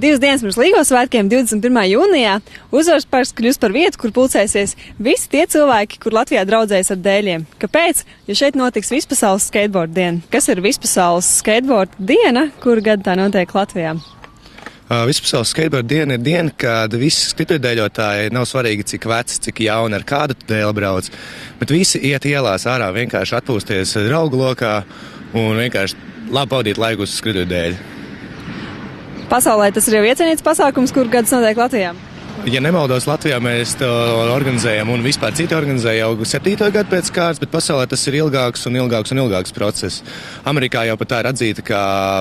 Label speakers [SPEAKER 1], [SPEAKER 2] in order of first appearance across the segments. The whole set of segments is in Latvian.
[SPEAKER 1] 2 dienas pirms Līgo svētkiem, 21. jūnijā, Uzvaras parks kļūs par vietu, kur pulcēsies visi tie cilvēki, kur Latvijā draudzējas ar dēļiem. Kāpēc? Jo šeit notiks Vispasaules skateboard diena. Kas ir Vispasaules skateboard diena, kuru gadu tā notiek Latvijā?
[SPEAKER 2] Vispasaules skateboard diena ir diena, kad visi skrituļdēļotāji nav svarīgi, cik veci, cik jauni, ar kādu dēli brauc, bet visi iet ielās ārā vienkārši atpūsties draugu lokā un vienkārši labi pavadīt laiku uz skrituļdēļu.
[SPEAKER 1] Pasaulē tas ir jau iecienīts pasākums, kur gads notiek Latvijā?
[SPEAKER 2] Ja nemaldos, Latvijā mēs to organizējam un vispār citi organizē jau 7. gadu pēc kārtas, bet pasaulē tas ir ilgāks un ilgāks process. Amerikā jau pat tā ir atzīta kā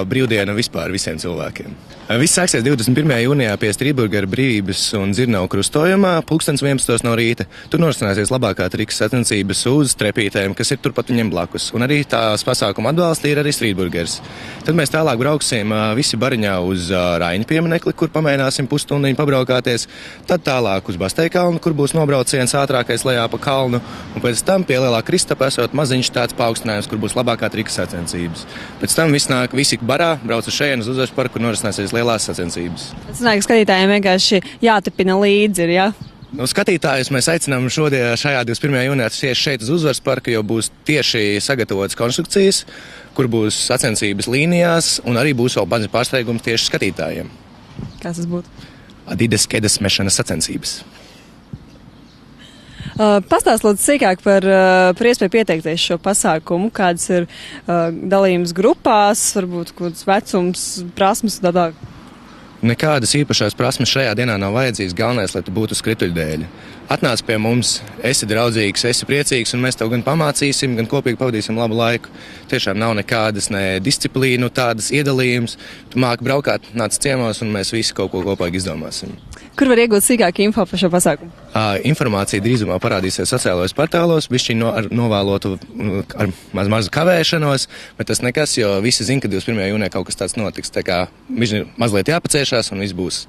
[SPEAKER 2] brīvdiena vispār visiem cilvēkiem. Viss sāksies 21. jūnijā pie Strīdburgera Brīvības un Dzirnavu krustojumā, 11. no rīta. Tur norisināsies labākā triks sacensības uz trepītēm, kas ir turpat viņiem blakus. Un arī tās pasākuma atbalsta ir arī Strīdburgers. Tad mēs tālāk brauksim visi bariņā uz Raiņa pieminekli, kur pamēģināsim pusstundiņu pabraukāties. Tad tālāk uz Basteikalnu, kur būs nobrauciens ātrākais lejā pa kalnu. Un pēc tam pie Lielā Kristapa esot maziņš tāds paaugstinājums, kur būs labākā trika sacensības. Pēc tam visi barā brauc uz šejienes uz Uzvaras parku, kur norisināsies lielās sacensības.
[SPEAKER 1] Tas nāk, skatītājiem vienkārši jāturpina līdzi, ja?
[SPEAKER 2] Skatītājus mēs aicinām šajā 21. jūnijā tieši šeit uz Uzvaras parku, jo būs tieši sagatavotas konstrukcijas, kur būs sacensības līnijās un arī būs vēl mazs pārsteigums tieši skatītājiem.
[SPEAKER 1] Kas tas būtu?
[SPEAKER 2] Adidas kedas mešanas sacensības.
[SPEAKER 1] Pastāst lūdzu sīkāk par iespēju pieteikties šo pasākumu, kādas ir dalījums grupās, varbūt kāds vecums, prasmes un tā tālāk.
[SPEAKER 2] Nekādas īpašās prasmes šajā dienā nav vajadzīgas, galvenais, lai tu būtu skrituļdēļi. Atnāc pie mums, esi draudzīgs, esi priecīgs, un mēs tev gan pamācīsim, gan kopīgi pavadīsim labu laiku. Tiešām nav nekādas ne disciplīnu, tādas iedalījums. Tu māki braukāt, nāc ciemos, un mēs visi kaut ko kopīgi izdomāsim.
[SPEAKER 1] Kur var iegūt sīkāku info par šo pasākumu?
[SPEAKER 2] Informācija drīzumā parādīsies sociālajos portālos, bišķiņ novēlotu ar mazu kavēšanos, bet tas nekas, jo visi zina, ka 21. jūnijā kaut kas tāds notiks. Tā kā mazliet jāpaciešās un viss būs.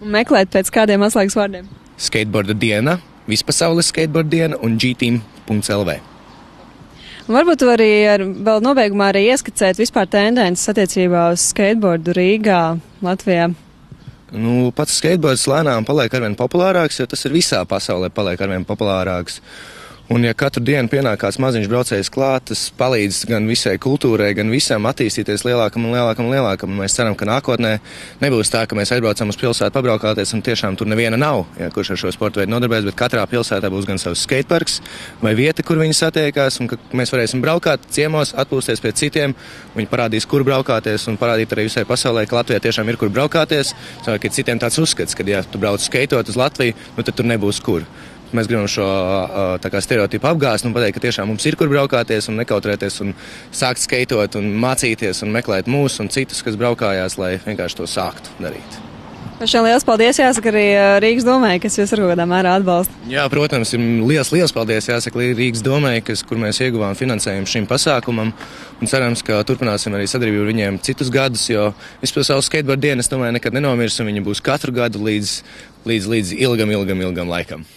[SPEAKER 1] Un meklēt pēc kādiem atslēgas vārdiem?
[SPEAKER 2] Skateboarda diena, Vispasaules skateboarda diena un gteam.lv.
[SPEAKER 1] Un varbūt arī vēl nobeigumā arī ieskicēt vispār tendences attiecībā uz skateboardu Rīgā, Latvijā.
[SPEAKER 2] Pats skateboards lēnām paliek arvien populārāks, jo tas ir visā pasaulē paliek arvien populārāks. Un ja katru dienu pienāk kāds maziņš braucējs klāt, tas palīdz gan visai kultūrai, gan visam attīstīties lielākam. Mēs ceram, ka nākotnē nebūs tā, ka mēs aizbraucam uz pilsētu pabraukāties un tiešām tur neviena nav, kurš ar šo sportu veidu nodarbojas, bet katrā pilsētā būs gan savs skateparks vai vieta, kur viņi satiekās, un ka mēs varēsim braukāt ciemos, atpūsties pie citiem. Viņi parādīs, kur braukāties, un parādīt arī visai pasaulē, ka Latvijā tiešām ir kur braukāties. Cilvēki ir citiem tāds uzskats, ka ja tu brauc skeitot uz Latviju, tad tur nebūs kur. Mēs gribam šo stereotipu apgāzt un pateikt, ka tiešām mums ir kur braukāties un nekautrēties un sākt skeitot un mācīties un meklēt mūs un citus, kas braukājās, lai vienkārši to sāktu darīt.
[SPEAKER 1] Pašiem liels paldies jāsaka arī Rīgas domai, kas jūs ar kaut kādā mērā atbalsta.
[SPEAKER 2] Jā, protams, liels paldies jāsaka Rīgas domai, kur mēs ieguvām finansējumu šim pasākumam un cerams, ka turpināsim arī sadarbību ar viņiem citus gadus, jo Vispasaules skateboard diena, es domāju, nekad nenomirs un viņa būs katru gadu līdz ilgam laikam.